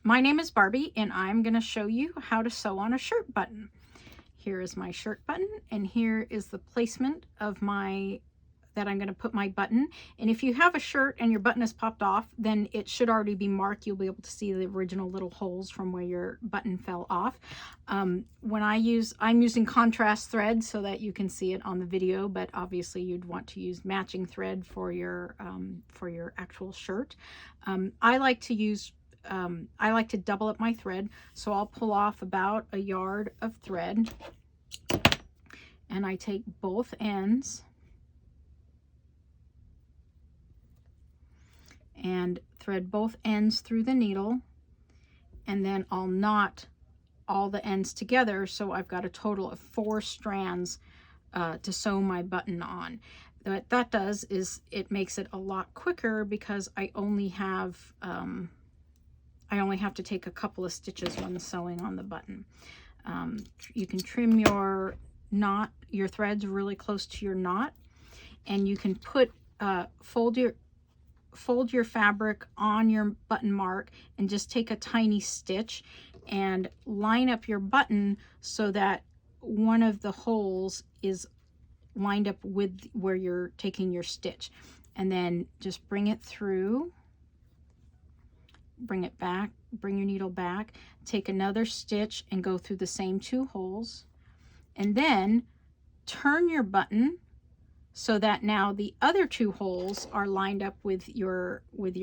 My name is Barbie and I'm going to show you how to sew on a shirt button. Here is my shirt button and here is the placement of that I'm going to put my button. And if you have a shirt and your button is popped off, then it should already be marked. You'll be able to see the original little holes from where your button fell off. I'm using contrast thread so that you can see it on the video, but obviously you'd want to use matching thread for your actual shirt. I like to double up my thread, so I'll pull off about a yard of thread and I take both ends and thread both ends through the needle, and then I'll knot all the ends together, so I've got a total of 4 strands to sew my button on. What that does is it makes it a lot quicker because I only have to take a couple of stitches when sewing on the button. You can trim your threads really close to your knot, and you can put fold your fabric on your button mark and just take a tiny stitch and line up your button so that one of the holes is lined up with where you're taking your stitch, and then just bring it through, bring it back, bring your needle back, take another stitch and go through the same 2 holes, and then turn your button so that now the other 2 holes are lined up with your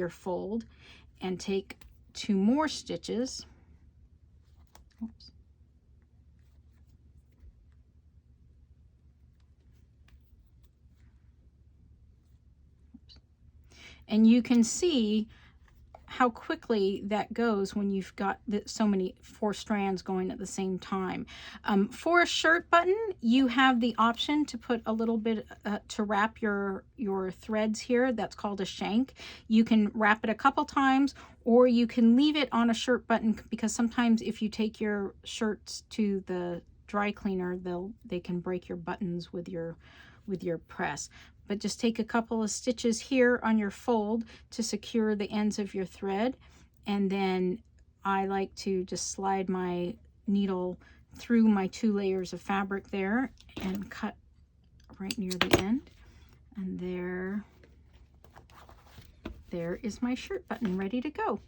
fold, and take 2 more stitches. Oops. And you can see how quickly that goes when you've got so many 4 strands going at the same time. For a shirt button, you have the option to put a little bit to wrap your threads here. That's called a shank. You can wrap it a couple times, or you can leave it on a shirt button, because sometimes if you take your shirts to the dry cleaner, they can break your buttons with your press. But just take a couple of stitches here on your fold to secure the ends of your thread, and then I like to just slide my needle through my 2 layers of fabric there and cut right near the end, and there is my shirt button ready to go.